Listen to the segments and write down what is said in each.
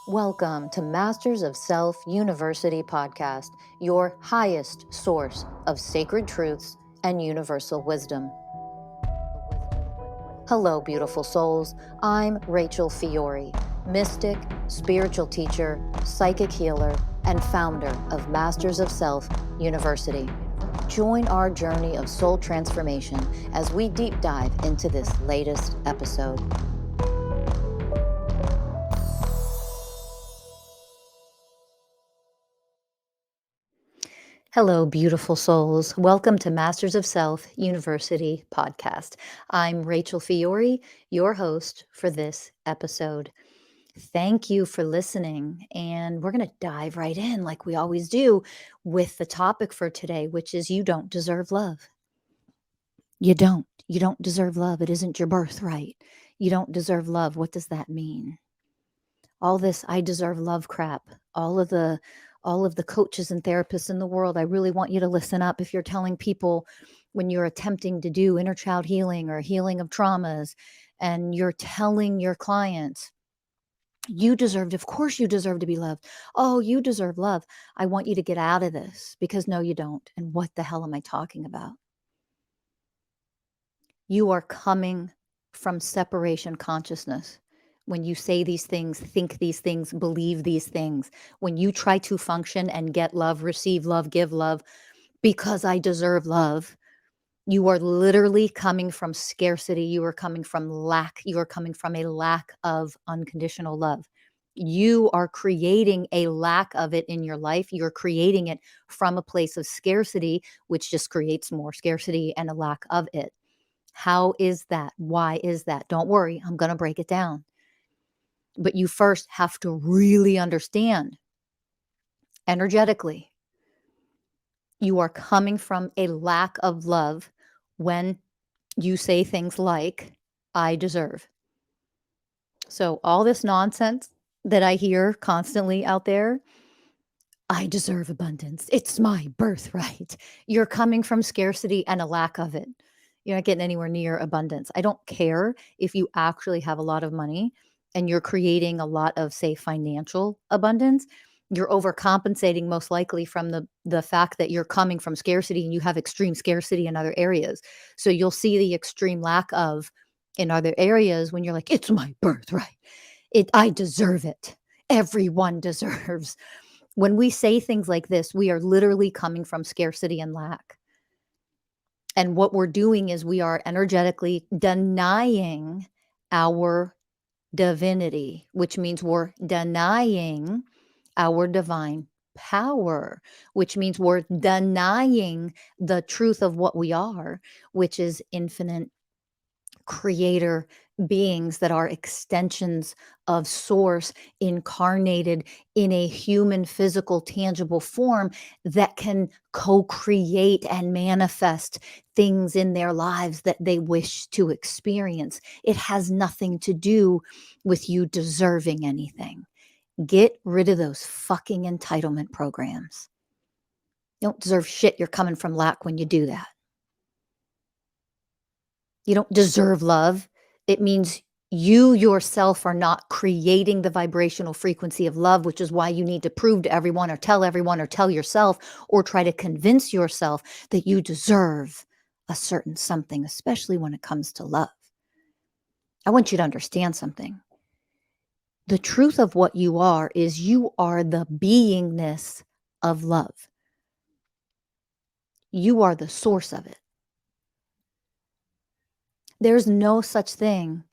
Welcome to Masters of Self University podcast, your highest source of sacred truths and universal wisdom. Hello, beautiful souls. I'm Rachel Fiori, mystic, spiritual teacher, psychic healer, and founder of Masters of Self University. Join our journey of soul transformation as we deep dive into this latest episode. Hello, beautiful souls. Welcome to Masters of Self University podcast. I'm Rachel Fiori, your host for this episode. Thank you for listening. And we're going to dive right in, like we always do, with the topic for today, which is you don't deserve love. You don't. You don't deserve love. It isn't your birthright. You don't deserve love. What does that mean? All this I deserve love crap, all of the coaches and therapists in the world, I really want you to listen up. If you're telling people when you're attempting to do inner child healing or healing of traumas, and you're telling your clients, of course you deserve to be loved. Oh, you deserve love. I want you to get out of this, because no, you don't. And what the hell am I talking about? You are coming from separation consciousness. When you say these things, think these things, believe these things, when you try to function and get love, receive love, give love, because I deserve love, you are literally coming from scarcity. You are coming from lack. You are coming from a lack of unconditional love. You are creating a lack of it in your life. You're creating it from a place of scarcity, which just creates more scarcity and a lack of it. How is that? Why is that? Don't worry, I'm going to break it down. But you first have to really understand energetically, you are coming from a lack of love when you say things like, I deserve. So all this nonsense that I hear constantly out there, I deserve abundance. It's my birthright. You're coming from scarcity and a lack of it. You're not getting anywhere near abundance. I don't care if you actually have a lot of money and you're creating a lot of, say, financial abundance. You're overcompensating most likely from the fact that you're coming from scarcity and you have extreme scarcity in other areas. So you'll see the extreme lack of in other areas when you're like, it's my birthright. I deserve it. Everyone deserves. When we say things like this, we are literally coming from scarcity and lack. And what we're doing is we are energetically denying our divinity, which means we're denying our divine power, which means we're denying the truth of what we are, which is infinite creator beings that are extensions of source incarnated in a human, physical, tangible form that can co-create and manifest things in their lives that they wish to experience. It has nothing to do with you deserving anything. Get rid of those fucking entitlement programs. You don't deserve shit. You're coming from lack when you do that. You don't deserve love. It means you yourself are not creating the vibrational frequency of love, which is why you need to prove to everyone or tell yourself or try to convince yourself that you deserve a certain something, especially when it comes to love. I want you to understand something. The truth of what you are is you are the beingness of love. You are the source of it. There's no such thing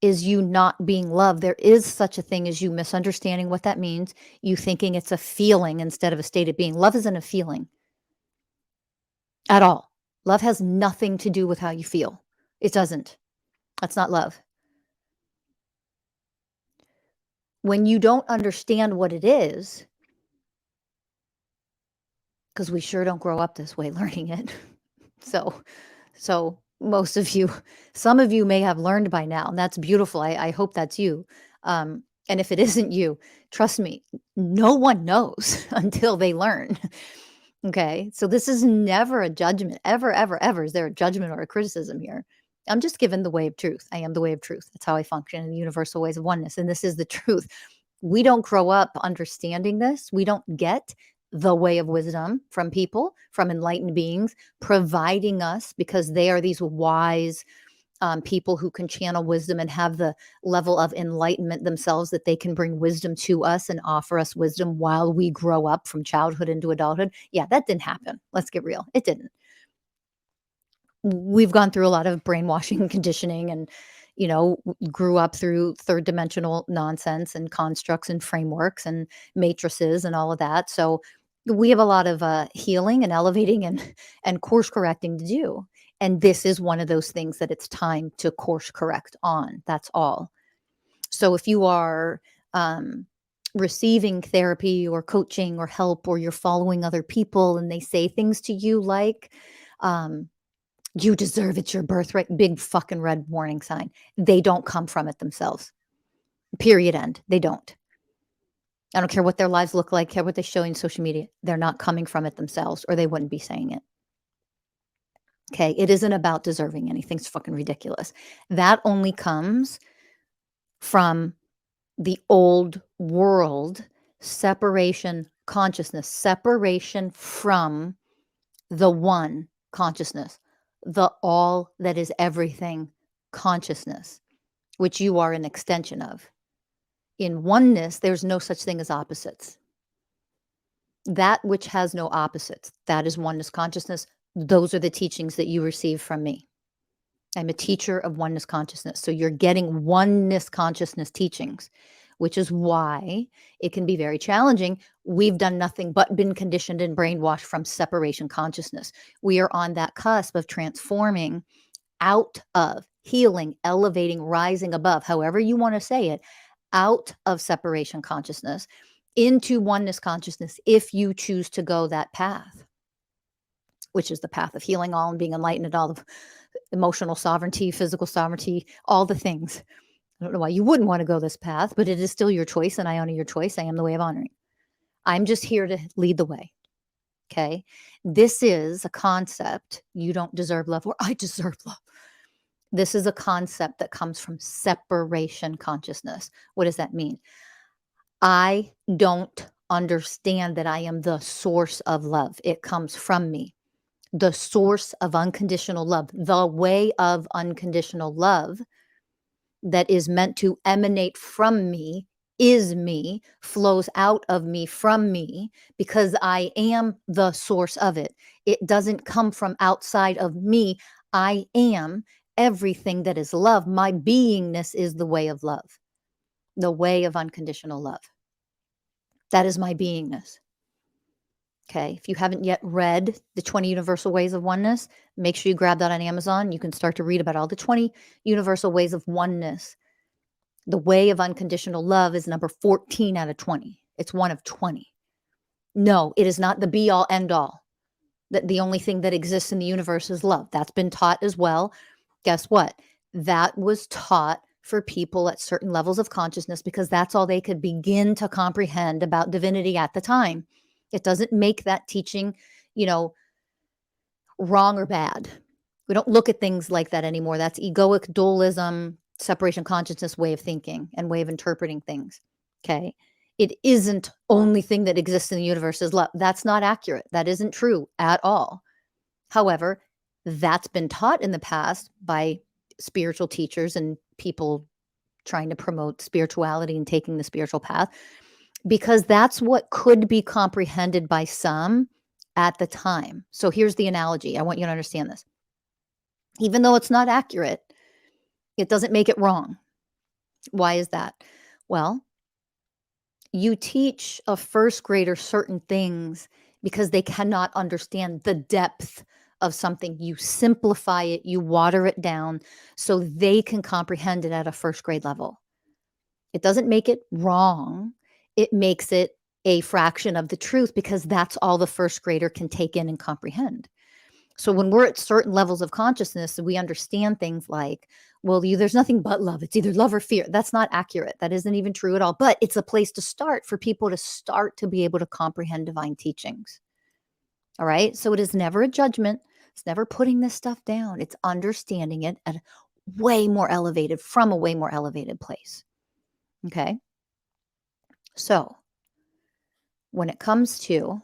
as you not being loved. There is such a thing as you misunderstanding what that means, you thinking it's a feeling instead of a state of being. Love isn't a feeling at all. Love has nothing to do with how you feel. It doesn't. That's not love. When you don't understand what it is, because we sure don't grow up this way learning it. So most of you, some of you may have learned by now, and that's beautiful. I hope that's you. And if it isn't you, trust me, no one knows until they learn. Okay. So this is never a judgment, ever, ever, ever. Is there a judgment or a criticism here? I'm just given the way of truth. I am the way of truth. That's how I function in the universal ways of oneness. And this is the truth. We don't grow up understanding this. We don't get the way of wisdom from people, from enlightened beings, providing us because they are these wise people who can channel wisdom and have the level of enlightenment themselves that they can bring wisdom to us and offer us wisdom while we grow up from childhood into adulthood. Yeah, that didn't happen. Let's get real. It didn't. We've gone through a lot of brainwashing and conditioning and grew up through third dimensional nonsense and constructs and frameworks and matrices and all of that. So we have a lot of healing and elevating and course correcting to do. And this is one of those things that it's time to course correct on. That's all. So if you are receiving therapy or coaching or help, or you're following other people and they say things to you like, you deserve, it's your birthright, big fucking red warning sign. They don't come from it themselves. Period. End. They don't. I don't care what their lives look like, care what they show in social media. They're not coming from it themselves, or they wouldn't be saying it. Okay. It isn't about deserving anything. It's fucking ridiculous. That only comes from the old world separation consciousness, separation from the one consciousness, the all that is everything consciousness, which you are an extension of. In oneness, there's no such thing as opposites. That which has no opposites, that is oneness consciousness. Those are the teachings that you receive from me. I'm a teacher of oneness consciousness. So you're getting oneness consciousness teachings, which is why it can be very challenging. We've done nothing but been conditioned and brainwashed from separation consciousness. We are on that cusp of transforming out of, healing, elevating, rising above, however you want to say it, out of separation consciousness into oneness consciousness if you choose to go that path, which is the path of healing all and being enlightened and all the emotional sovereignty, physical sovereignty, all the things. I don't know why you wouldn't want to go this path, but it is still your choice, and I honor your choice. I am the way of honoring. I'm just here to lead the way. Okay. This is a concept. You don't deserve love, or I deserve love. This is a concept that comes from separation consciousness. What does that mean? I don't understand that I am the source of love. It comes from me. The source of unconditional love, the way of unconditional love that is meant to emanate from me, is me, flows out of me, from me, because I am the source of it. It doesn't come from outside of me. I am everything that is love. My beingness is the way of love, the way of unconditional love. That is my beingness. Okay. If you haven't yet read the 20 Universal Ways of Oneness, make sure you grab that on Amazon. You can start to read about all the 20 Universal Ways of Oneness. The way of unconditional love is number 14 out of 20. It's one of 20. No, it is not the be all end all. That the only thing that exists in the universe is love. That's been taught as well. Guess what? That was taught for people at certain levels of consciousness because that's all they could begin to comprehend about divinity at the time. It doesn't make that teaching, wrong or bad. We don't look at things like that anymore. That's egoic dualism, separation consciousness way of thinking and way of interpreting things. Okay. It isn't only thing that exists in the universe is love. That's not accurate. That isn't true at all. However, that's been taught in the past by spiritual teachers and people trying to promote spirituality and taking the spiritual path, because that's what could be comprehended by some at the time. So here's the analogy. I want you to understand this. Even though it's not accurate, it doesn't make it wrong. Why is that? Well, you teach a first grader certain things because they cannot understand the depth of something. You simplify it, you water it down so they can comprehend it at a first grade level. It doesn't make it wrong. It makes it a fraction of the truth because that's all the first grader can take in and comprehend. So when we're at certain levels of consciousness, we understand things like, well, there's nothing but love. It's either love or fear. That's not accurate. That isn't even true at all. But it's a place to start for people to start to be able to comprehend divine teachings. All right. So it is never a judgment. It's never putting this stuff down. It's understanding it at way more elevated, from a way more elevated place. Okay. So, when it comes to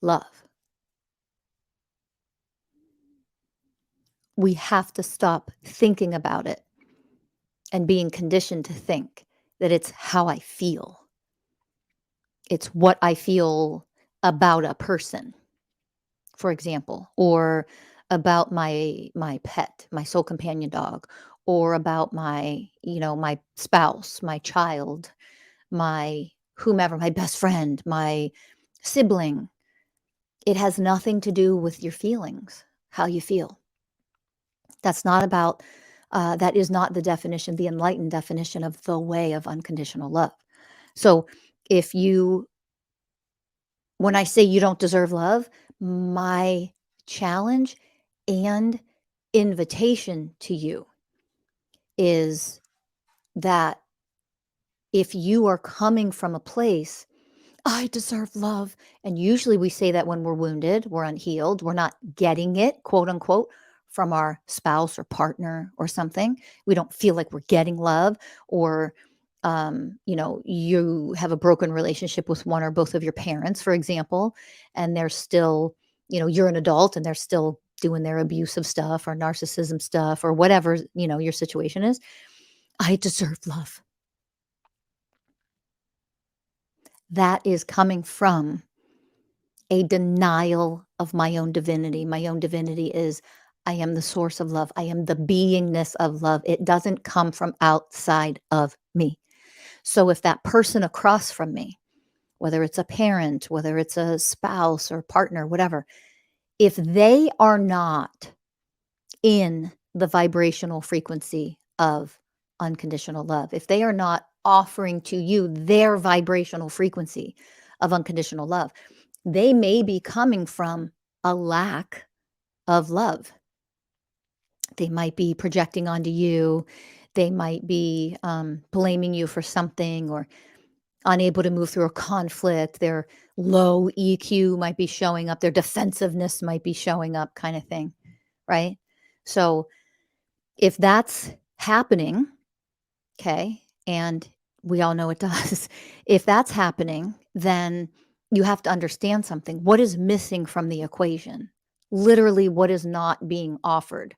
love, we have to stop thinking about it and being conditioned to think that it's how I feel. It's what I feel about a person, for example, or about my pet, my soul companion dog, or about my spouse, my child, my whomever, my best friend, my sibling. It has nothing to do with your feelings, how you feel. That's not about that is not the definition, the enlightened definition of the way of unconditional love. So if you when I say you don't deserve love, my challenge and invitation to you is that if you are coming from a place, I deserve love. And usually we say that when we're wounded, we're unhealed, we're not getting it, quote unquote, from our spouse or partner or something. We don't feel like we're getting love, or, you have a broken relationship with one or both of your parents, for example, and they're still, you're an adult and they're still doing their abusive stuff or narcissism stuff or whatever, your situation is. I deserve love. That is coming from a denial of my own divinity. My own divinity is I am the source of love. I am the beingness of love. It doesn't come from outside of me. So if that person across from me, whether it's a parent, whether it's a spouse or partner, whatever, if they are not in the vibrational frequency of unconditional love, if they are not offering to you their vibrational frequency of unconditional love, they may be coming from a lack of love. They might be projecting onto you. They might be blaming you for something or unable to move through a conflict. Their low EQ might be showing up. Their defensiveness might be showing up, kind of thing. Right. So if that's happening, okay, and we all know it does, if that's happening, then you have to understand something. What is missing from the equation? Literally, what is not being offered?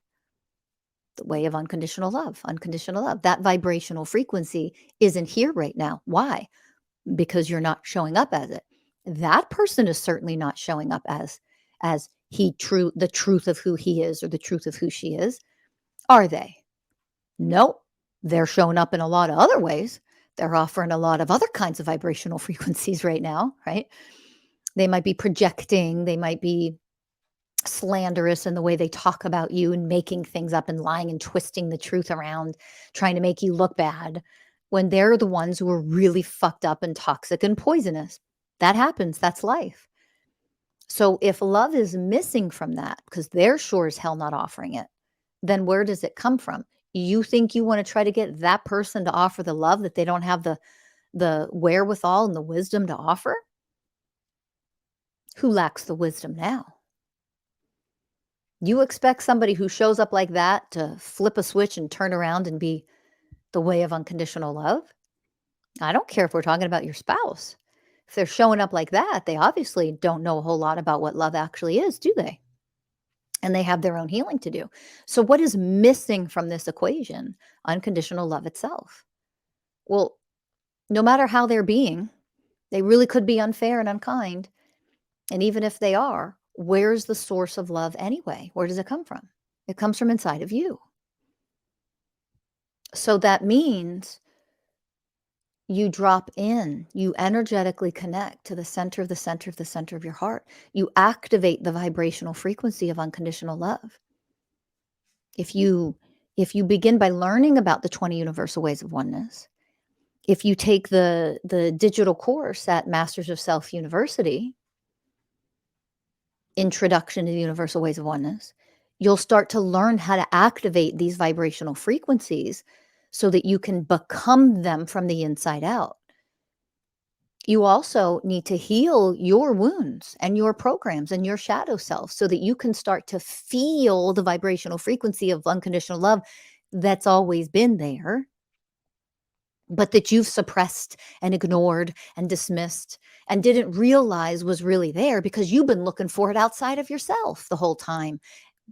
The way of unconditional love, unconditional love. That vibrational frequency isn't here right now. Why? Because you're not showing up as it. That person is certainly not showing up as the truth of who he is or the truth of who she is. Are they? Nope. They're showing up in a lot of other ways. They're offering a lot of other kinds of vibrational frequencies right now, right? They might be projecting, they might be slanderous in the way they talk about you and making things up and lying and twisting the truth around, trying to make you look bad when they're the ones who are really fucked up and toxic and poisonous. That happens. That's life. So if love is missing from that, because they're sure as hell not offering it, then where does it come from? You think you want to try to get that person to offer the love that they don't have the wherewithal and the wisdom to offer? Who lacks the wisdom now? You expect somebody who shows up like that to flip a switch and turn around and be the way of unconditional love? I don't care if we're talking about your spouse. If they're showing up like that, they obviously don't know a whole lot about what love actually is, do they? And they have their own healing to do. So, what is missing from this equation? Unconditional love itself. Well, no matter how they're being, they really could be unfair and unkind. And even if they are, where's the source of love anyway? Where does it come from? It comes from inside of you. So that means you drop in, you energetically connect to the center of the center of the center of your heart. You activate the vibrational frequency of unconditional love. If you begin by learning about the 20 universal ways of oneness, if you take the digital course at Masters of Self University, Introduction to the Universal Ways of Oneness, you'll start to learn how to activate these vibrational frequencies so that you can become them from the inside out. You also need to heal your wounds and your programs and your shadow self so that you can start to feel the vibrational frequency of unconditional love that's always been there. but that you've suppressed and ignored and dismissed and didn't realize was really there because you've been looking for it outside of yourself the whole time,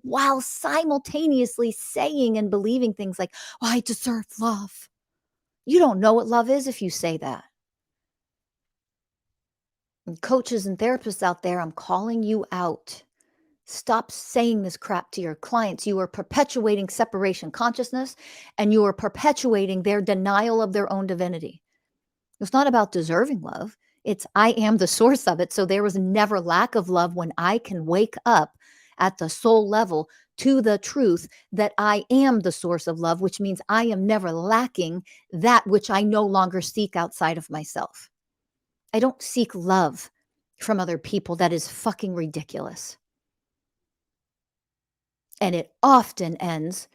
while simultaneously saying and believing things like, "Oh, I deserve love." You don't know what love is if you say that. And coaches and therapists out there, I'm calling you out. Stop saying this crap to your clients. You are perpetuating separation consciousness and you are perpetuating their denial of their own divinity. It's not about deserving love. It's I am the source of it. So there was never lack of love when I can wake up at the soul level to the truth that I am the source of love, which means I am never lacking that which I no longer seek outside of myself. I don't seek love from other people. That is fucking ridiculous. And it often ends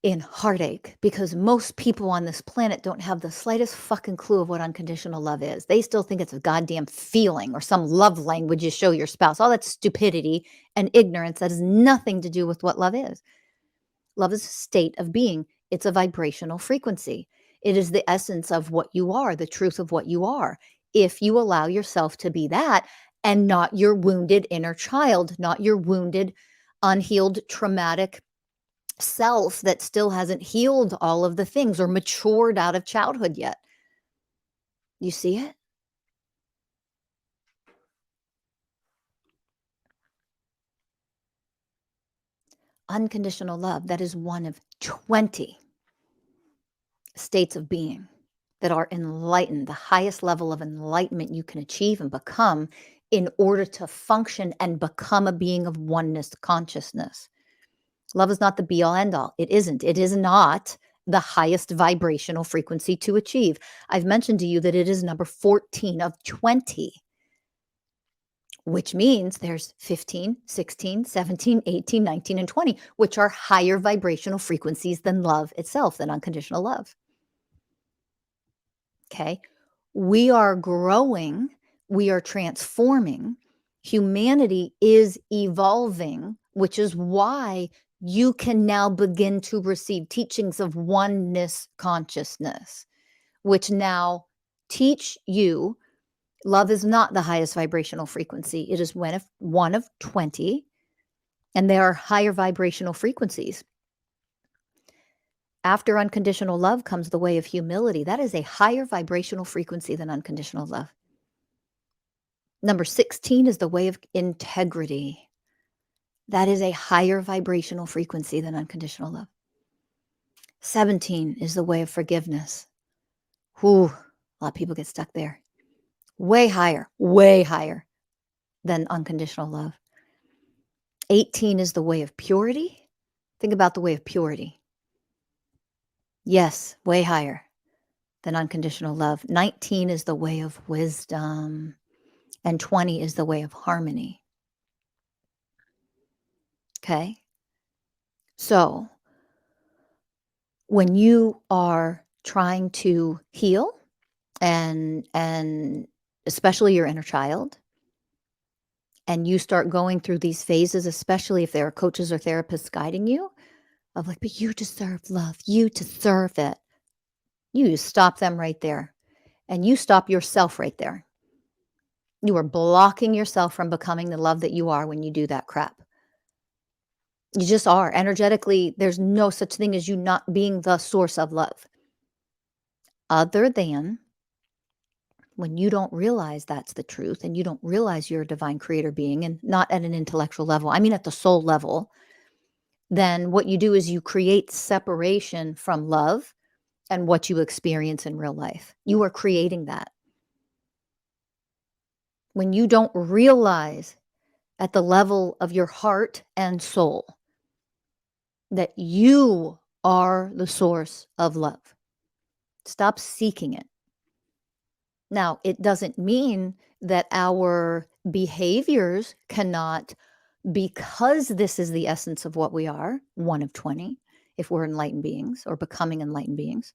in heartache because most people on this planet don't have the slightest fucking clue of what unconditional love is. They still think it's a goddamn feeling or some love language you show your spouse. All that stupidity and ignorance that has nothing to do with what love is. Love is a state of being. It's a vibrational frequency. It is the essence of what you are, the truth of what you are. If you allow yourself to be that and not your wounded inner child, not your wounded, unhealed, traumatic self that still hasn't healed all of the things or matured out of childhood yet. You see it? Unconditional love, that is one of 20 states of being that are enlightened, the highest level of enlightenment you can achieve and become in order to function and become a being of oneness consciousness. Love is not the be all end all. It isn't. It is not the highest vibrational frequency to achieve. I've mentioned to you that it is number 14 of 20, which means there's 15, 16, 17, 18, 19, and 20, which are higher vibrational frequencies than love itself, than unconditional love. Okay. We are growing, we are transforming. Humanity is evolving, which is why you can now begin to receive teachings of oneness consciousness, which now teach you love is not the highest vibrational frequency. It is one of 20, and there are higher vibrational frequencies. After unconditional love comes the way of humility. That is a higher vibrational frequency than unconditional love. Number 16 is the way of integrity. That is a higher vibrational frequency than unconditional love. 17 is the way of forgiveness. Whew, a lot of people get stuck there. Way higher than unconditional love. 18 is the way of purity. Think about the way of purity. Yes, way higher than unconditional love. 19 is the way of wisdom. And 20 is the way of harmony. Okay? So, when you are trying to heal and especially your inner child, and you start going through these phases, especially if there are coaches or therapists guiding you, of like, but you deserve love, you deserve it. You stop them right there. And you stop yourself right there. You are blocking yourself from becoming the love that you are when you do that crap. You just are. Energetically, there's no such thing as you not being the source of love. Other than when you don't realize that's the truth and you don't realize you're a divine creator being, and not at an intellectual level, I mean at the soul level, then what you do is you create separation from love and what you experience in real life. You are creating that. When you don't realize at the level of your heart and soul that you are the source of love, stop seeking it. Now, it doesn't mean that our behaviors cannot, because this is the essence of what we are, one of 20, if we're enlightened beings or becoming enlightened beings.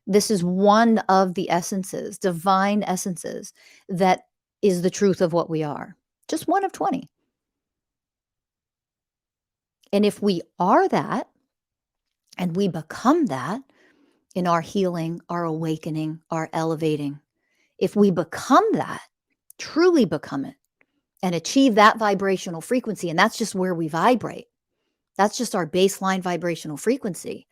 This is one of the essences, divine essences, that is the truth of what we are. Just one of 20. And if we are that and we become that, in our healing, our awakening, our elevating. If we become that, truly become it, and achieve that vibrational frequency, and that's just where we vibrate. That's just our baseline vibrational frequency.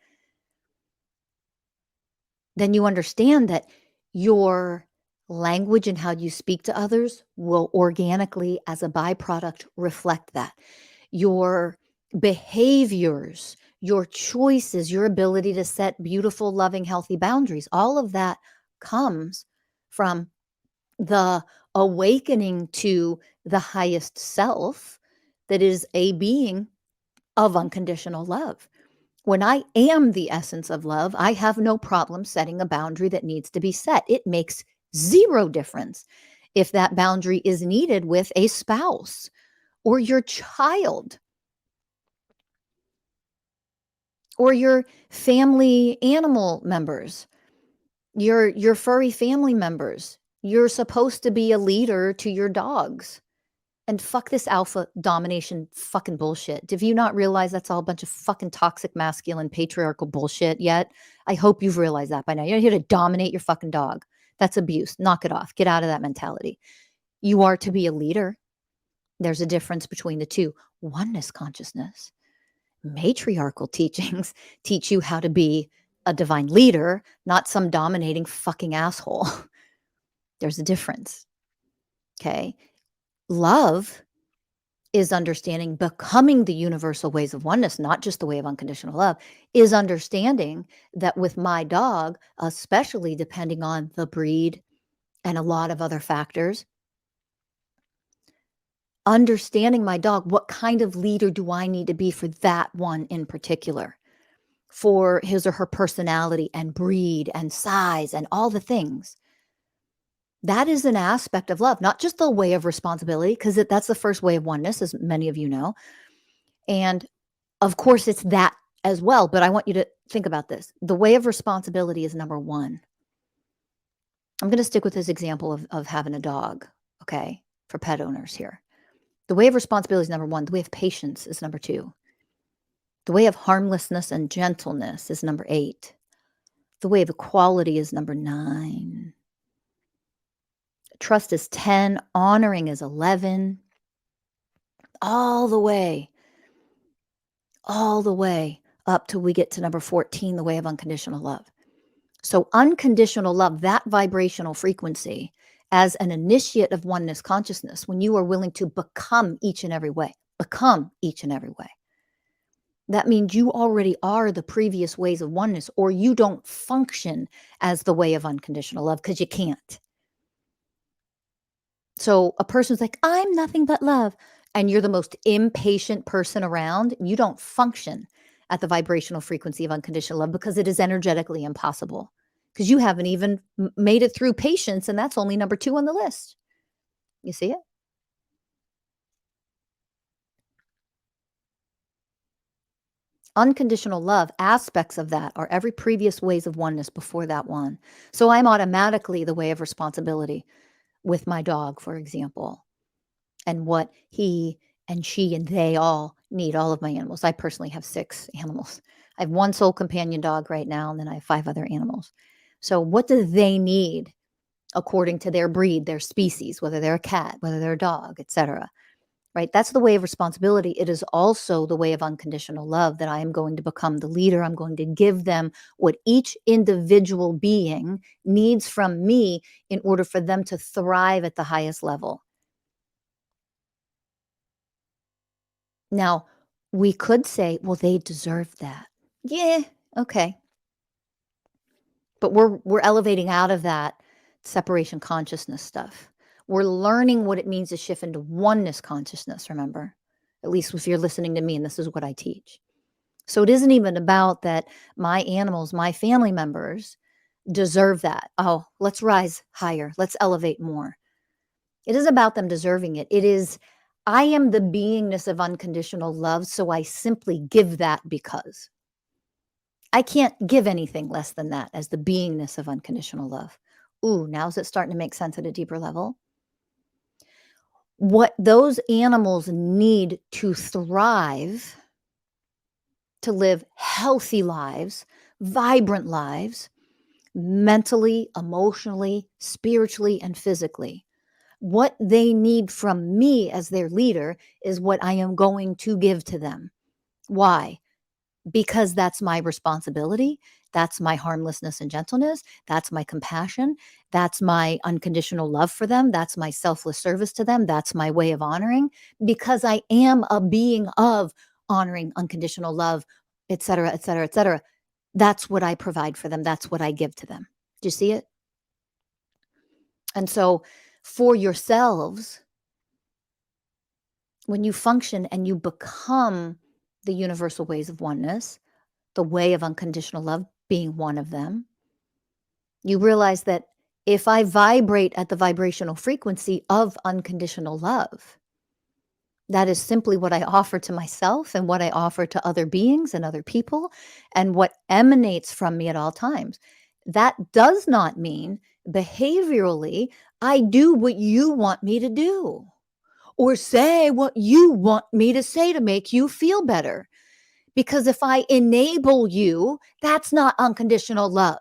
Then you understand that your language and how you speak to others will organically, as a byproduct, reflect that. Your behaviors, your choices, your ability to set beautiful, loving, healthy boundaries, all of that comes from the awakening to the highest self that is a being of unconditional love. When I am the essence of love, I have no problem setting a boundary that needs to be set. It makes zero difference if that boundary is needed with a spouse or your child or your family animal members, your furry family members. You're supposed to be a leader to your dogs. And fuck this alpha domination fucking bullshit. Do you not realize that's all a bunch of fucking toxic masculine patriarchal bullshit yet? I hope you've realized that by now. You're not here to dominate your fucking dog. That's abuse. Knock it off. Get out of that mentality. You are to be a leader. There's a difference between the two. Oneness consciousness, matriarchal teachings teach you how to be a divine leader, not some dominating fucking asshole. There's a difference. Okay. Love is understanding becoming the universal ways of oneness, not just the way of unconditional love, is understanding that with my dog, especially depending on the breed and a lot of other factors, understanding my dog, what kind of leader do I need to be for that one in particular, for his or her personality and breed and size and all the things. That is an aspect of love, not just the way of responsibility, because that's the first way of oneness, as many of you know. And of course, it's that as well, but I want you to think about this. The way of responsibility is number one. I'm going to stick with this example of having a dog, okay, for pet owners here. The way of responsibility is number one. The way of patience is number two. The way of harmlessness and gentleness is number 8. The way of equality is number 9. Trust is 10. Honoring is 11. All the way up till we get to number 14, the way of unconditional love. So unconditional love, that vibrational frequency, as an initiate of oneness consciousness, when you are willing to become each and every way, that means you already are the previous ways of oneness, or you don't function as the way of unconditional love because you can't. So a person's like, I'm nothing but love, and you're the most impatient person around, you don't function at the vibrational frequency of unconditional love because it is energetically impossible, because you haven't even made it through patience, and that's only number 2 on the list. You see it? Unconditional love, aspects of that are every previous ways of oneness before that one. So I'm automatically the way of responsibility with my dog, for example, and what he and she and they all need, all of my animals. I personally have 6 animals. I have 1 soul companion dog right now, and then I have 5 other animals. So what do they need according to their breed, their species, whether they're a cat, whether they're a dog, etc.? Right? That's the way of responsibility. It is also the way of unconditional love, that I am going to become the leader. I'm going to give them what each individual being needs from me in order for them to thrive at the highest level. Now, we could say, well, they deserve that. Yeah, okay. But we're elevating out of that separation consciousness stuff. We're learning what it means to shift into oneness consciousness, remember? At least if you're listening to me, and this is what I teach. So it isn't even about that my animals, my family members deserve that. Oh, let's rise higher. Let's elevate more. It is about them deserving it. It is, I am the beingness of unconditional love, so I simply give that because. I can't give anything less than that as the beingness of unconditional love. Ooh, now is it starting to make sense at a deeper level? What those animals need to thrive, to live healthy lives, vibrant lives, mentally, emotionally, spiritually, and physically. What they need from me as their leader is what I am going to give to them. Why? Because that's my responsibility. That's my harmlessness and gentleness. That's my compassion. That's my unconditional love for them. That's my selfless service to them. That's my way of honoring, because I am a being of honoring, unconditional love, et cetera, et cetera, et cetera. That's what I provide for them. That's what I give to them. Do you see it? And so for yourselves, when you function and you become the universal ways of oneness, the way of unconditional love being one of them, you realize that if I vibrate at the vibrational frequency of unconditional love, that is simply what I offer to myself and what I offer to other beings and other people and what emanates from me at all times. That does not mean behaviorally I do what you want me to do or say what you want me to say to make you feel better. Because if I enable you, that's not unconditional love.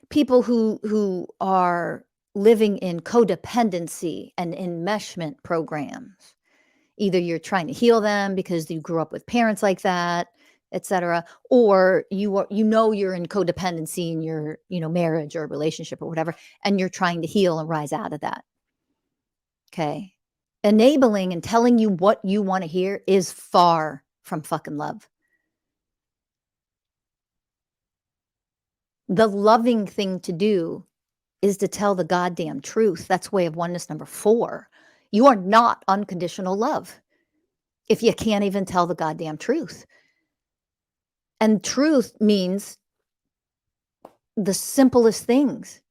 People who are living in codependency and enmeshment programs, either you're trying to heal them because you grew up with parents like that, etc., or you're in codependency in your marriage or relationship or whatever, and you're trying to heal and rise out of that. Okay, enabling and telling you what you want to hear is far from fucking love. The loving thing to do is to tell the goddamn truth. That's way of oneness number 4. You are not unconditional love if you can't even tell the goddamn truth. And truth means the simplest things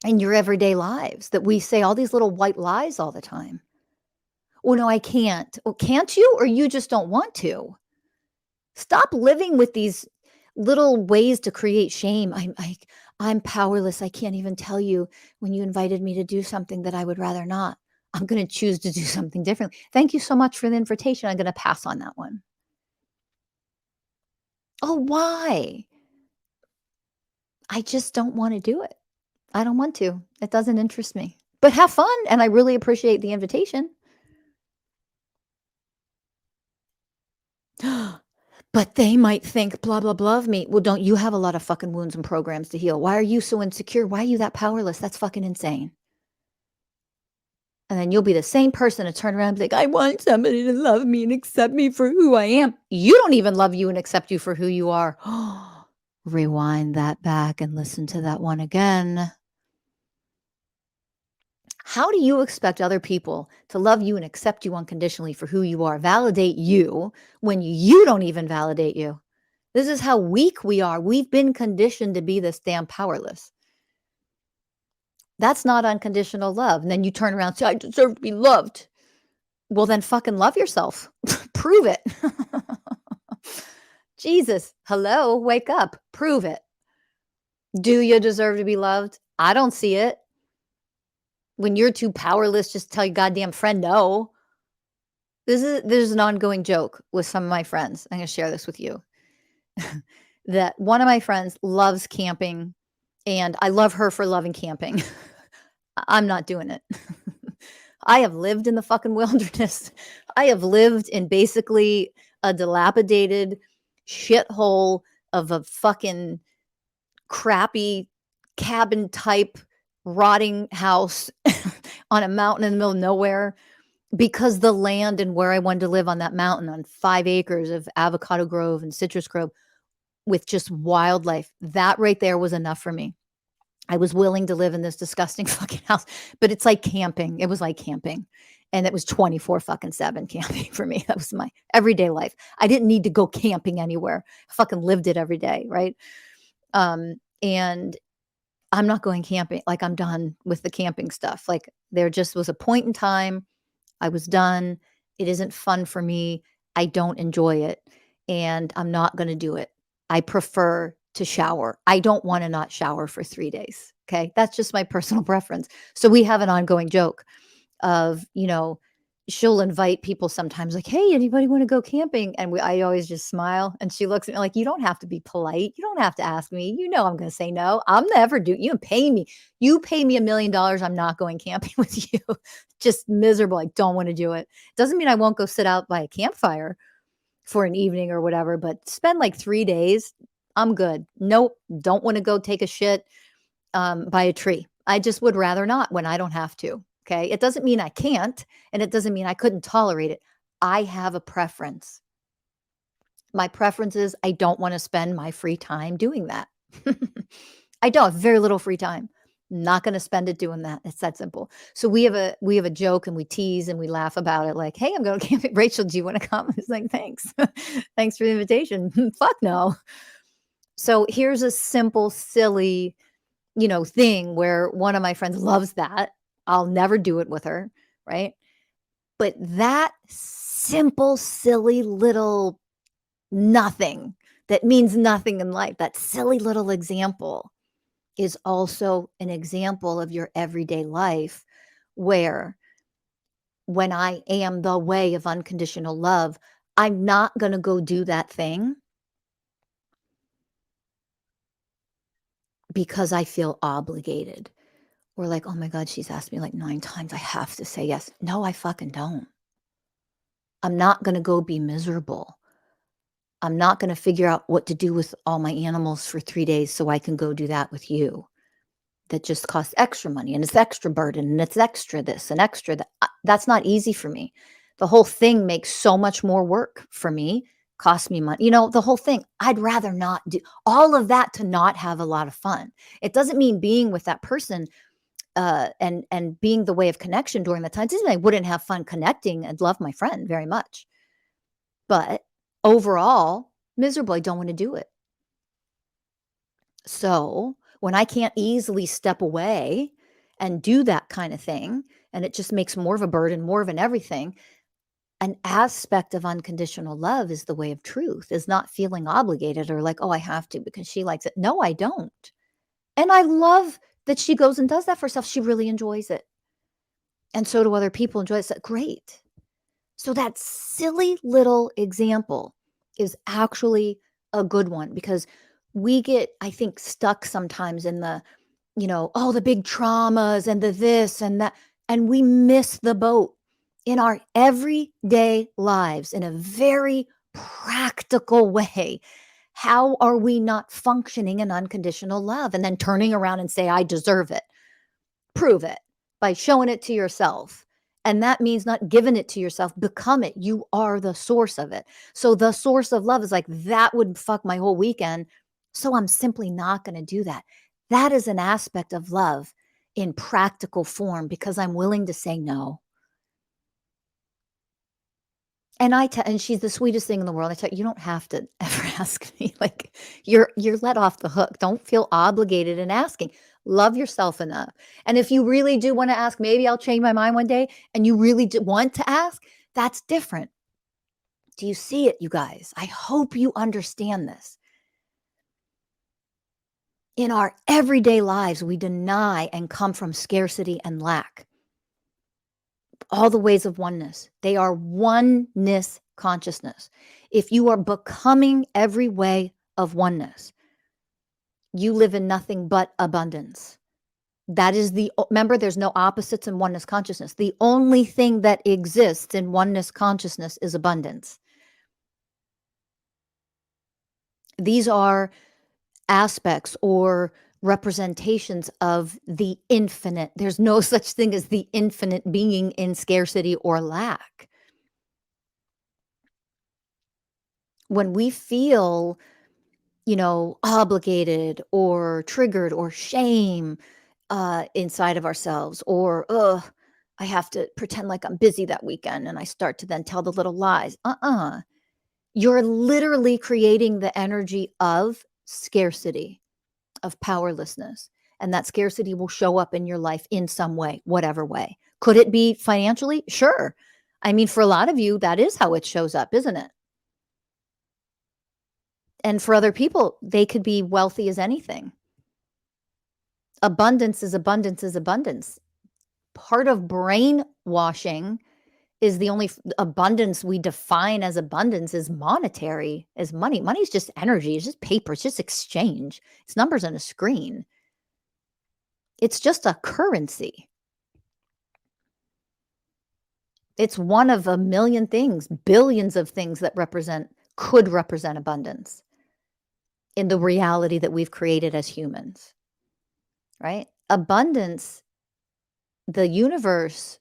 in your everyday lives that we say all these little white lies all the time. Oh, no, I can't. Oh, can't you? Or you just don't want to? Stop living with these little ways to create shame. I'm powerless. I can't even tell you when you invited me to do something that I would rather not. I'm going to choose to do something differently. Thank you so much for the invitation. I'm going to pass on that one. Oh, why? I just don't want to do it. I don't want to. It doesn't interest me. But have fun, and I really appreciate the invitation. But they might think blah, blah, blah of me. Well, don't you have a lot of fucking wounds and programs to heal? Why are you so insecure? Why are you that powerless? That's fucking insane. And then you'll be the same person to turn around and be like, I want somebody to love me and accept me for who I am. You don't even love you and accept you for who you are. Rewind that back and listen to that one again. How do you expect other people to love you and accept you unconditionally for who you are, validate you, when you don't even validate you? This is how weak we are. We've been conditioned to be this damn powerless. That's not unconditional love. And then you turn around and say, I deserve to be loved. Well, then fucking love yourself. Prove it. Jesus, hello, wake up. Prove it. Do you deserve to be loved? I don't see it. When you're too powerless, just tell your goddamn friend no. There's an ongoing joke with some of my friends. I'm going to share this with you. That one of my friends loves camping, and I love her for loving camping. I'm not doing it. I have lived in the fucking wilderness. I have lived in basically a dilapidated shithole of a fucking crappy cabin type rotting house on a mountain in the middle of nowhere, because the land and where I wanted to live on that mountain on 5 acres of avocado grove and citrus grove with just wildlife, that right there was enough for me. I was willing to live in this disgusting fucking house, but it's like camping. It was like camping. And it was 24 fucking 7 camping for me. That was my everyday life. I didn't need to go camping anywhere. I fucking lived it every day, right? And I'm not going camping. Like, I'm done with the camping stuff. Like, there just was a point in time. I was done. It isn't fun for me. I don't enjoy it. And I'm not going to do it. I prefer to shower. I don't want to not shower for 3 days. Okay. That's just my personal preference. So we have an ongoing joke of, she'll invite people sometimes like, "Hey, anybody wanna go camping?" And I always just smile, and she looks at me like, "You don't have to be polite. You don't have to ask me. You know I'm gonna say no. I'm never do you pay me. You pay me $1,000,000, I'm not going camping with you." Just miserable, I don't wanna do it. Doesn't mean I won't go sit out by a campfire for an evening or whatever, but spend like 3 days, I'm good. Nope, don't wanna go take a shit, by a tree. I just would rather not when I don't have to, okay? It doesn't mean I can't, and it doesn't mean I couldn't tolerate it. I have a preference. My preference is I don't wanna spend my free time doing that. I don't, have very little free time. Not gonna spend it doing that. It's that simple. So we have a joke and we tease and we laugh about it like, "Hey, I'm going camping. Rachel, do you wanna come?" It's like, "Thanks. Thanks for the invitation." Fuck no. So here's a simple, silly, thing where one of my friends loves that. I'll never do it with her, right? But that simple, silly little nothing that means nothing in life, that silly little example is also an example of your everyday life where when I am the way of unconditional love, I'm not going to go do that thing because I feel obligated. Or like, "Oh my god, she's asked me like 9 times, I have to say yes." No, I fucking don't. I'm not gonna go be miserable. I'm not gonna figure out what to do with all my animals for 3 days so I can go do that with you. That just costs extra money, and it's extra burden, and it's extra this and extra that. That's not easy for me. The whole thing makes so much more work for me, costs me money, the whole thing. I'd rather not do all of that to not have a lot of fun. It doesn't mean being with that person and being the way of connection during the time. Doesn't mean I wouldn't have fun connecting and love my friend very much, but overall, miserable. I don't want to do it. So when I can't easily step away and do that kind of thing, and it just makes more of a burden, more of an everything. An aspect of unconditional love is the way of truth, is not feeling obligated or like, oh, I have to because she likes it. No, I don't. And I love that she goes and does that for herself. She really enjoys it. And so do other people enjoy it. So great. So that silly little example is actually a good one because we get, I think, stuck sometimes in oh, the big traumas and the this and that, and we miss the boat in our everyday lives in a very practical way. How are we not functioning in unconditional love and then turning around and say, I deserve it? Prove it by showing it to yourself. And that means not giving it to yourself, become it. You are the source of it. So the source of love is like, that would fuck my whole weekend. So I'm simply not going to do that. That is an aspect of love in practical form because I'm willing to say no. And she's the sweetest thing in the world. I tell you, you don't have to ever ask me. Like you're let off the hook. Don't feel obligated in asking. Love yourself enough. And if you really do want to ask, maybe I'll change my mind one day and you really do want to ask, that's different. Do you see it, you guys? I hope you understand this. In our everyday lives, we deny and come from scarcity and lack. All the ways of oneness. They are oneness consciousness. If you are becoming every way of oneness, you live in nothing but abundance. That is remember, there's no opposites in oneness consciousness. The only thing that exists in oneness consciousness is abundance. These are aspects or representations of the infinite. There's no such thing as the infinite being in scarcity or lack. When we feel, obligated or triggered or shame inside of ourselves, or, I have to pretend like I'm busy that weekend. And I start to then tell the little lies. You're literally creating the energy of scarcity, of powerlessness. And that scarcity will show up in your life in some way, whatever way. Could it be financially? Sure. I mean, for a lot of you, that is how it shows up, isn't it? And for other people, they could be wealthy as anything. Abundance is abundance is abundance. Part of brainwashing is the only abundance we define as abundance is monetary, is money. Money is just energy, it's just paper, it's just exchange. It's numbers on a screen. It's just a currency. It's one of a million things, billions of things that could represent abundance in the reality that we've created as humans, right? Abundance, the universe,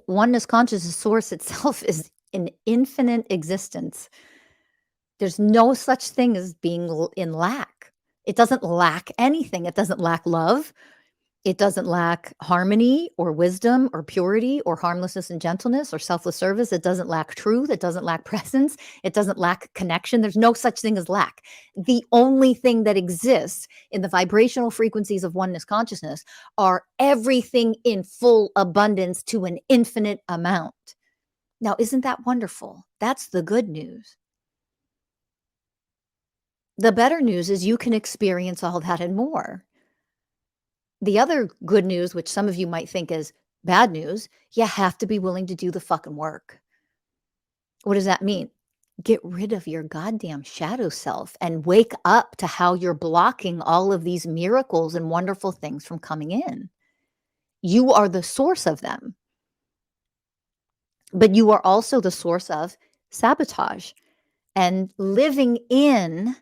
oneness consciousness, source itself is an infinite existence. There's no such thing as being in lack. It doesn't lack anything. It doesn't lack love. It doesn't lack harmony or wisdom or purity or harmlessness and gentleness or selfless service. It doesn't lack truth. It doesn't lack presence. It doesn't lack connection. There's no such thing as lack. The only thing that exists in the vibrational frequencies of oneness consciousness are everything in full abundance to an infinite amount. Now, isn't that wonderful? That's the good news. The better news is you can experience all that and more. The other good news, which some of you might think is bad news, you have to be willing to do the fucking work. What does that mean? Get rid of your goddamn shadow self and wake up to how you're blocking all of these miracles and wonderful things from coming in. You are the source of them. But you are also the source of sabotage and living in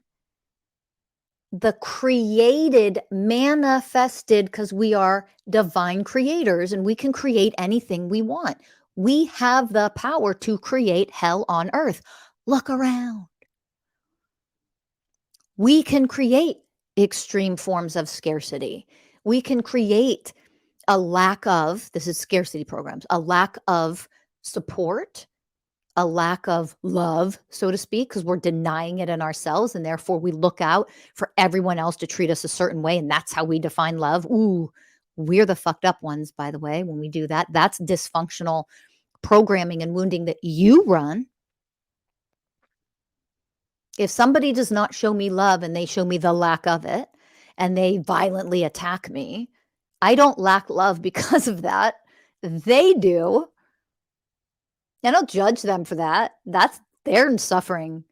the created, manifested, because we are divine creators and we can create anything we want. We have the power to create hell on earth. Look around. We can create extreme forms of scarcity. We can create a lack of, this is scarcity programs, a lack of support, a lack of love, so to speak, because we're denying it in ourselves. And therefore we look out for everyone else to treat us a certain way. And that's how we define love. Ooh, we're the fucked up ones, by the way, when we do that. That's dysfunctional programming and wounding that you run. If somebody does not show me love and they show me the lack of it and they violently attack me, I don't lack love because of that. They do. I don't judge them for that. That's their suffering.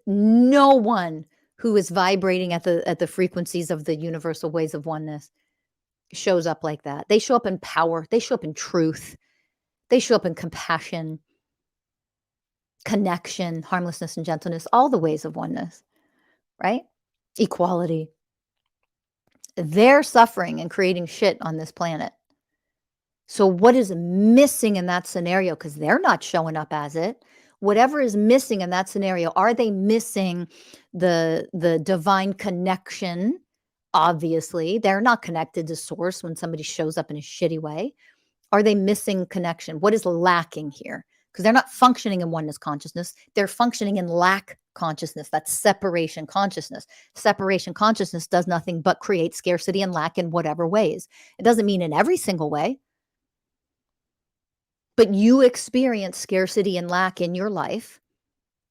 No one who is vibrating at the frequencies of the universal ways of oneness shows up like that. They show up in power. They show up in truth. They show up in compassion, connection, harmlessness and gentleness, all the ways of oneness, right? Equality. They're suffering and creating shit on this planet. So what is missing in that scenario? Because they're not showing up as it. Whatever is missing in that scenario, are they missing the divine connection? Obviously, they're not connected to source when somebody shows up in a shitty way. Are they missing connection? What is lacking here? Because they're not functioning in oneness consciousness. They're functioning in lack consciousness. That's separation consciousness. Separation consciousness does nothing but create scarcity and lack in whatever ways. It doesn't mean in every single way. But you experience scarcity and lack in your life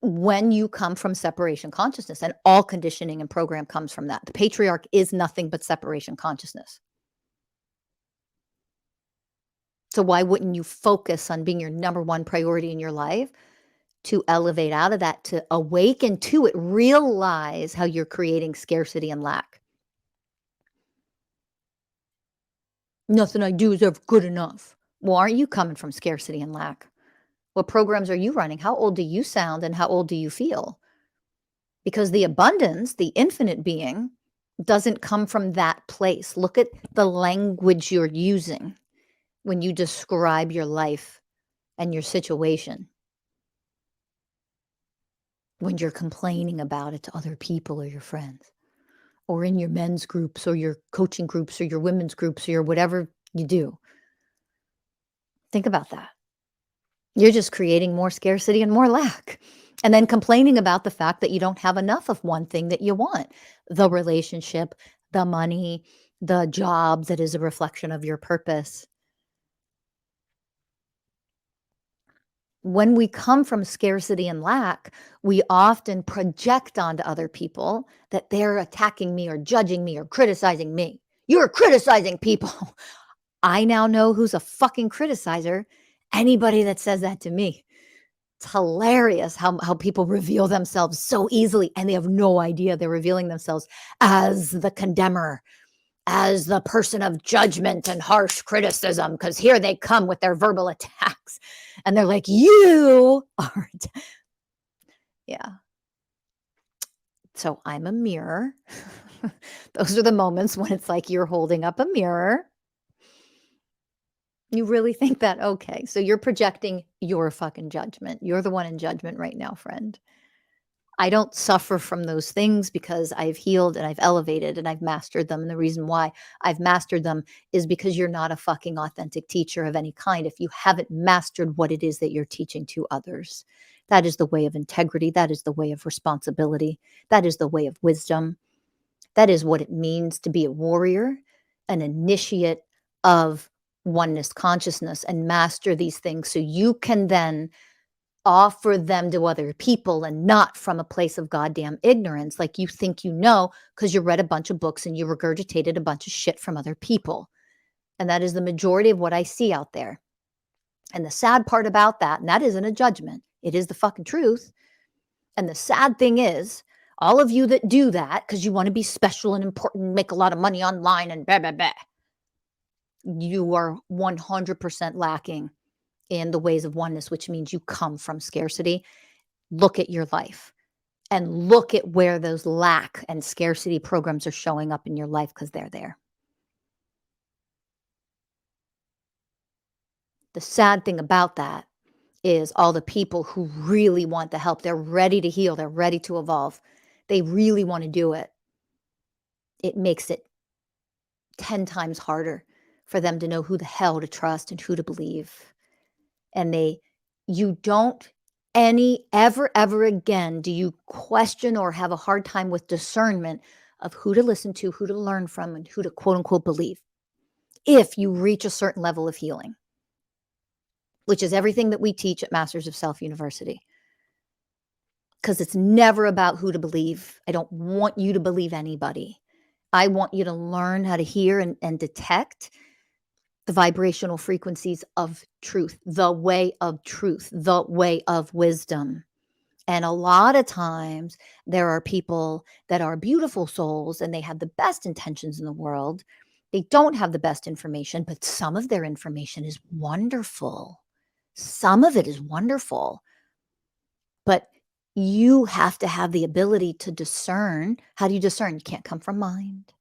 when you come from separation consciousness, and all conditioning and program comes from that. The patriarch is nothing but separation consciousness. So why wouldn't you focus on being your number one priority in your life to elevate out of that, to awaken to it, realize how you're creating scarcity and lack? Nothing I do is ever good enough. Well, aren't you coming from scarcity and lack? What programs are you running? How old do you sound and how old do you feel? Because the abundance, the infinite being, doesn't come from that place. Look at the language you're using when you describe your life and your situation. When you're complaining about it to other people or your friends, or in your men's groups or your coaching groups or your women's groups or your whatever you do. Think about that. You're just creating more scarcity and more lack. And then complaining about the fact that you don't have enough of one thing that you want, the relationship, the money, the job that is a reflection of your purpose. When we come from scarcity and lack, we often project onto other people that they're attacking me or judging me or criticizing me. You're criticizing people. I now know who's a fucking criticizer, anybody that says that to me. It's hilarious how people reveal themselves so easily, and they have no idea they're revealing themselves as the condemner, as the person of judgment and harsh criticism, because here they come with their verbal attacks, and they're like, "You are." Yeah. So I'm a mirror. Those are the moments when it's like you're holding up a mirror. You really think that? Okay. So you're projecting your fucking judgment. You're the one in judgment right now, friend. I don't suffer from those things because I've healed and I've elevated and I've mastered them. And the reason why I've mastered them is because you're not a fucking authentic teacher of any kind if you haven't mastered what it is that you're teaching to others. That is the way of integrity. That is the way of responsibility. That is the way of wisdom. That is what it means to be a warrior, an initiate of oneness consciousness, and master these things so you can then offer them to other people and not from a place of goddamn ignorance, like you think you know because you read a bunch of books and you regurgitated a bunch of shit from other people. And that is the majority of what I see out there. And the sad part about that, and that isn't a judgment, it is the fucking truth. And the sad thing is, all of you that do that because you want to be special and important, make a lot of money online and blah, blah, blah, you are 100% lacking in the ways of oneness, which means you come from scarcity. Look at your life and look at where those lack and scarcity programs are showing up in your life because they're there. The sad thing about that is all the people who really want the help, they're ready to heal, they're ready to evolve, they really want to do it. It makes it 10 times harder for them to know who the hell to trust and who to believe. And you don't ever again do you question or have a hard time with discernment of who to listen to, who to learn from, and who to quote unquote believe if you reach a certain level of healing, which is everything that we teach at Masters of Self University. Because it's never about who to believe. I don't want you to believe anybody. I want you to learn how to hear and detect the vibrational frequencies of truth, the way of truth, the way of wisdom. And a lot of times there are people that are beautiful souls and they have the best intentions in the world. They don't have the best information, but some of their information is wonderful. Some of it is wonderful. But you have to have the ability to discern. How do you discern? You can't come from mind.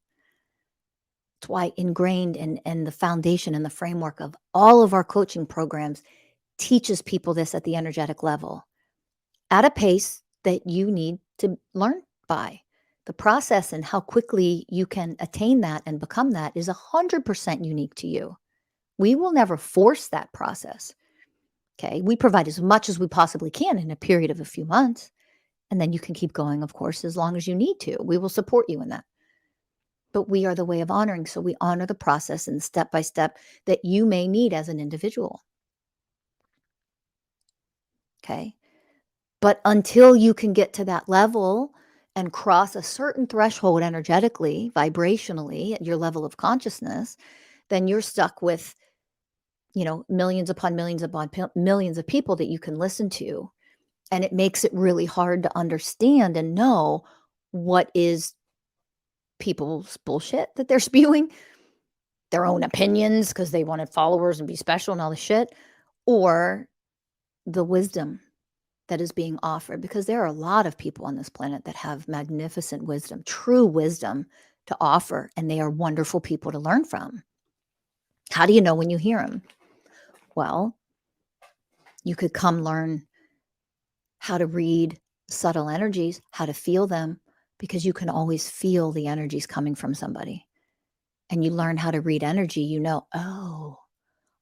That's why ingrained in the foundation and the framework of all of our coaching programs teaches people this at the energetic level at a pace that you need to learn by. The process and how quickly you can attain that and become that is 100% unique to you. We will never force that process. Okay. We provide as much as we possibly can in a period of a few months. And then you can keep going, of course, as long as you need to. We will support you in that. But we are the way of honoring. So we honor the process and step by step that you may need as an individual. Okay. But until you can get to that level and cross a certain threshold energetically, vibrationally, at your level of consciousness, then you're stuck with, millions upon millions upon millions of people that you can listen to. And it makes it really hard to understand and know what is people's bullshit that they're spewing, their own opinions because they wanted followers and be special and all this shit, or the wisdom that is being offered, because there are a lot of people on this planet that have magnificent wisdom, true wisdom to offer, and they are wonderful people to learn from. How do you know when you hear them? Well, you could come learn how to read subtle energies, how to feel them, because you can always feel the energies coming from somebody. And you learn how to read energy,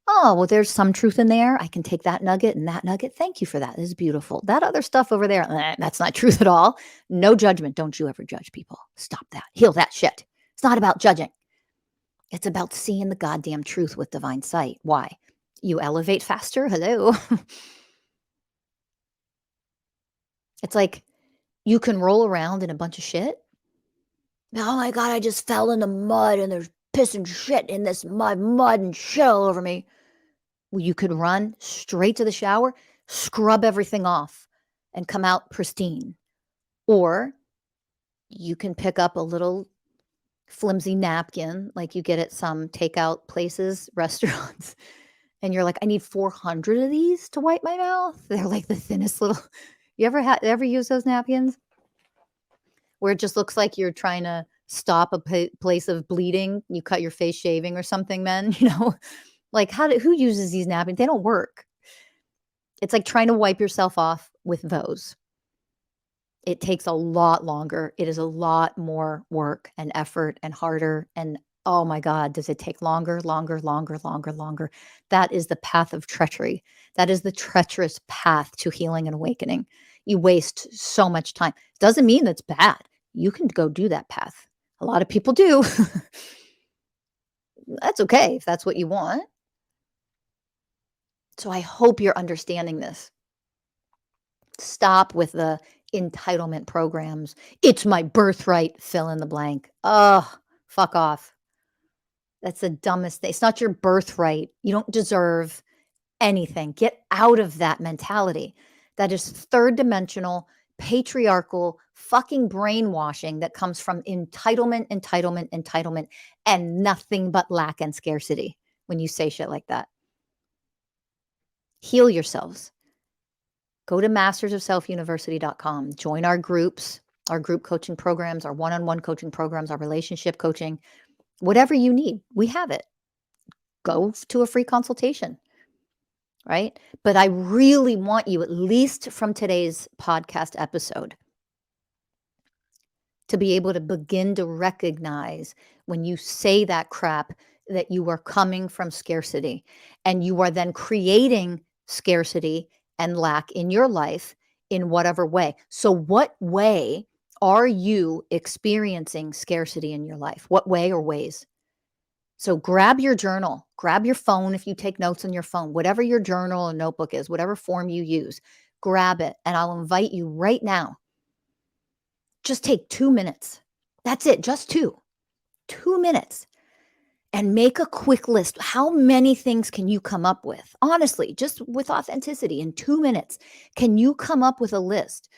well, there's some truth in there. I can take that nugget and that nugget. Thank you for that. This is beautiful. That other stuff over there, that's not truth at all. No judgment. Don't you ever judge people. Stop that. Heal that shit. It's not about judging. It's about seeing the goddamn truth with divine sight. Why? You elevate faster. Hello. It's like you can roll around in a bunch of shit. Oh my God, I just fell in the mud and there's piss and shit in this mud and shit all over me. You could run straight to the shower, scrub everything off, and come out pristine. Or you can pick up a little flimsy napkin like you get at some takeout places, restaurants, and you're like, "I need 400 of these to wipe my mouth." They're like the thinnest little You ever use those napkins? Where it just looks like you're trying to stop a place of bleeding, you cut your face shaving or something, men, Like, who uses these napkins? They don't work. It's like trying to wipe yourself off with those. It takes a lot longer. It is a lot more work and effort and harder, and, oh my god, does it take longer, longer, longer, longer, longer. That is the path of treachery. That is the treacherous path to healing and awakening. You waste so much time. Doesn't mean that's bad. You can go do that path. A lot of people do. That's okay if that's what you want. So I hope you're understanding this. Stop with the entitlement programs. It's my birthright, fill in the blank. Ugh, fuck off. That's the dumbest thing. It's not your birthright. You don't deserve anything. Get out of that mentality. That is third dimensional, patriarchal, fucking brainwashing that comes from entitlement, entitlement, entitlement, and nothing but lack and scarcity when you say shit like that. Heal yourselves. Go to mastersofselfuniversity.com. Join our groups, our group coaching programs, our one-on-one coaching programs, our relationship coaching, whatever you need. We have it. Go to a free consultation, right? But I really want you, at least from today's podcast episode, to be able to begin to recognize when you say that crap that you are coming from scarcity and you are then creating scarcity and lack in your life in whatever way. So what way are you experiencing scarcity in your life? What way or ways? So grab your journal, grab your phone if you take notes on your phone, whatever your journal or notebook is, whatever form you use, grab it. And I'll invite you right now. Just take 2 minutes. That's it, just 2. 2 minutes. And make a quick list. How many things can you come up with? Honestly, just with authenticity in 2 minutes, can you come up with a list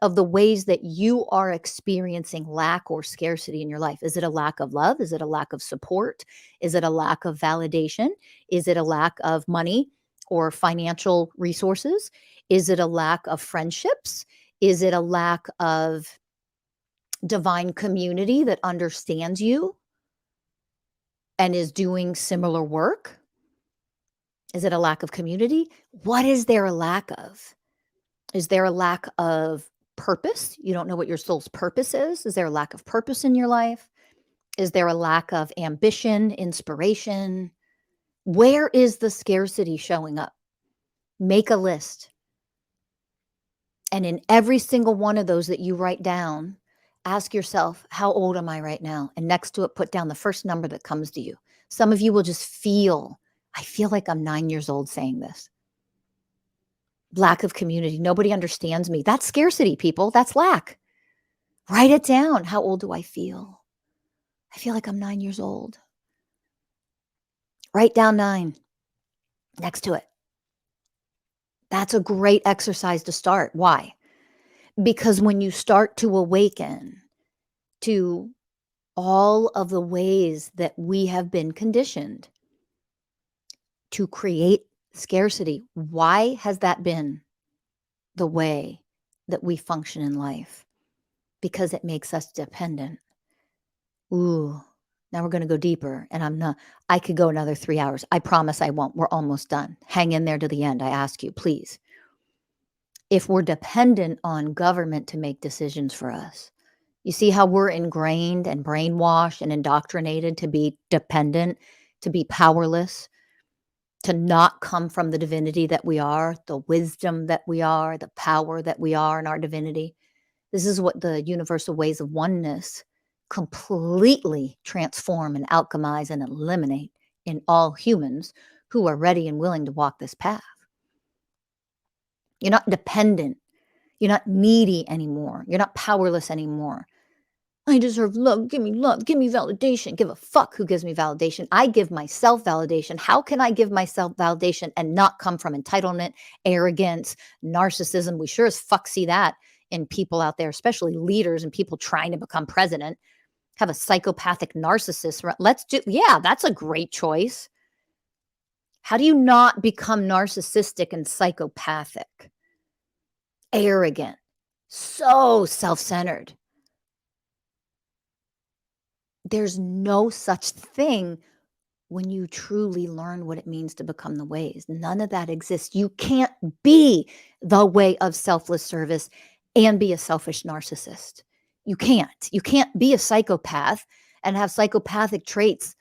of the ways that you are experiencing lack or scarcity in your life? Is it a lack of love? Is it a lack of support? Is it a lack of validation? Is it a lack of money or financial resources? Is it a lack of friendships? Is it a lack of divine community that understands you and is doing similar work? Is it a lack of community? What is there a lack of? Is there a lack of purpose? You don't know what your soul's purpose is? Is there a lack of purpose in your life? Is there a lack of ambition, inspiration? Where is the scarcity showing up? Make a list. And in every single one of those that you write down, ask yourself, how old am I right now? And next to it, put down the first number that comes to you. Some of you will just I feel like I'm 9 years old saying this. Lack of community. Nobody understands me. That's scarcity, people. That's lack. Write it down. How old do I feel? I feel like I'm 9 years old. Write down 9 next to it. That's a great exercise to start. Why? Because when you start to awaken to all of the ways that we have been conditioned to create scarcity, why has that been the way that we function in life? Because it makes us dependent. Ooh, now we're going to go deeper. And I could go another 3 hours. I promise I won't. We're almost done. Hang in there to the end. I ask you, please. If we're dependent on government to make decisions for us, you see how we're ingrained and brainwashed and indoctrinated to be dependent, to be powerless, to not come from the divinity that we are, the wisdom that we are, the power that we are in our divinity. This is what the universal ways of oneness completely transform and alchemize and eliminate in all humans who are ready and willing to walk this path. You're not dependent. You're not needy anymore. You're not powerless anymore. I deserve love, give me validation. Give a fuck who gives me validation. I give myself validation. How can I give myself validation and not come from entitlement, arrogance, narcissism? We sure as fuck see that in people out there, especially leaders and people trying to become president. Have a psychopathic narcissist. Let's do, yeah, that's a great choice. How do you not become narcissistic and psychopathic, arrogant, so self centered? There's no such thing when you truly learn what it means to become the ways. None of that exists. You can't be the way of selfless service and be a selfish narcissist. You can't. You can't be a psychopath and have psychopathic traits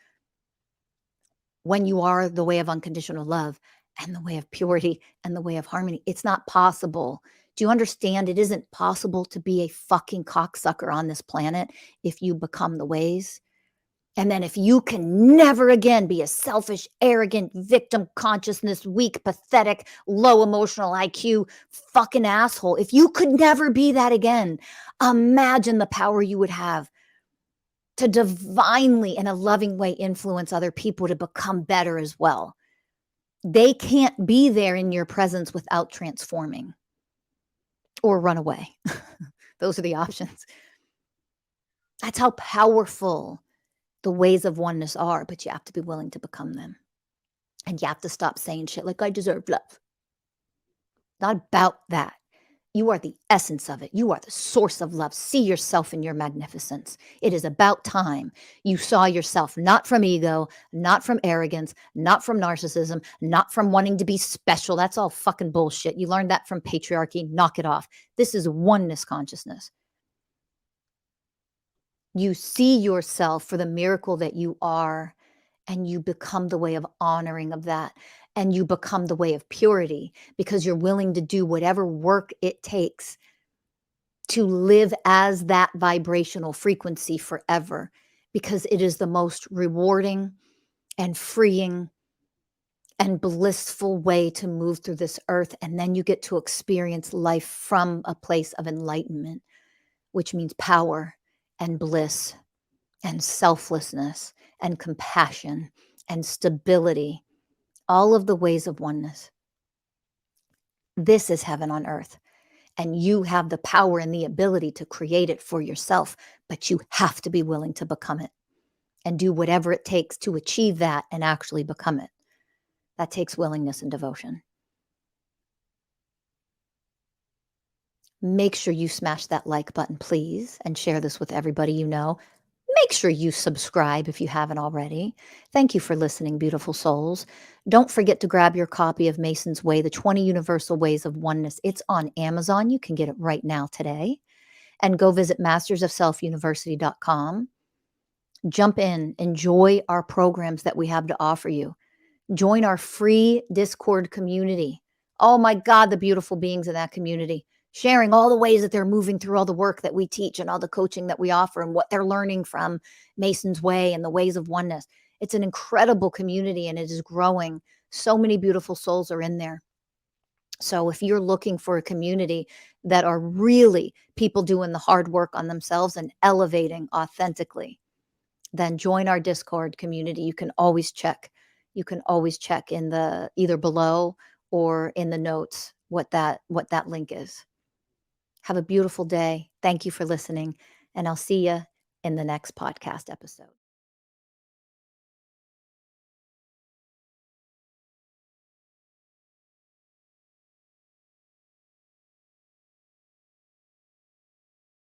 when you are the way of unconditional love and the way of purity and the way of harmony. It's not possible. Do you understand? It isn't possible to be a fucking cocksucker on this planet if you become the ways. And then if you can never again be a selfish, arrogant, victim consciousness, weak, pathetic, low emotional IQ fucking asshole, if you could never be that again, imagine the power you would have to divinely, in a loving way, influence other people to become better as well. They can't be there in your presence without transforming or run away. Those are the options. That's how powerful the ways of oneness are, but you have to be willing to become them. And you have to stop saying shit like, I deserve love. Not about that. You are the essence of it. You are the source of love. See yourself in your magnificence. It is about time you saw yourself not from ego, not from arrogance, not from narcissism, not from wanting to be special. That's all fucking bullshit. You learned that from patriarchy. Knock it off. This is oneness consciousness. You see yourself for the miracle that you are, and you become the way of honoring of that. And you become the way of purity because you're willing to do whatever work it takes to live as that vibrational frequency forever, because it is the most rewarding and freeing and blissful way to move through this earth. And then you get to experience life from a place of enlightenment, which means power and bliss and selflessness and compassion and stability, all of the ways of oneness. This is heaven on earth. And you have the power and the ability to create it for yourself, but you have to be willing to become it and do whatever it takes to achieve that and actually become it. That takes willingness and devotion. Make sure you smash that like button, please, and share this with everybody you know. Make sure you subscribe if you haven't already. Thank you for listening, beautiful souls. Don't forget to grab your copy of Mason's Way, the 20 Universal Ways of Oneness. It's on Amazon. You can get it right now today. And go visit mastersofselfuniversity.com. Jump in, enjoy our programs that we have to offer you. Join our free Discord community. Oh my God, the beautiful beings in that community, sharing all the ways that they're moving through all the work that we teach and all the coaching that we offer and what they're learning from Mason's Way and the ways of oneness. It's an incredible community and it is growing. So many beautiful souls are in there. So if you're looking for a community that are really people doing the hard work on themselves and elevating authentically, then join our Discord community. You can always check. You can always check in the either below or in the notes what that link is. Have a beautiful day. Thank you for listening, and I'll see you in the next podcast episode.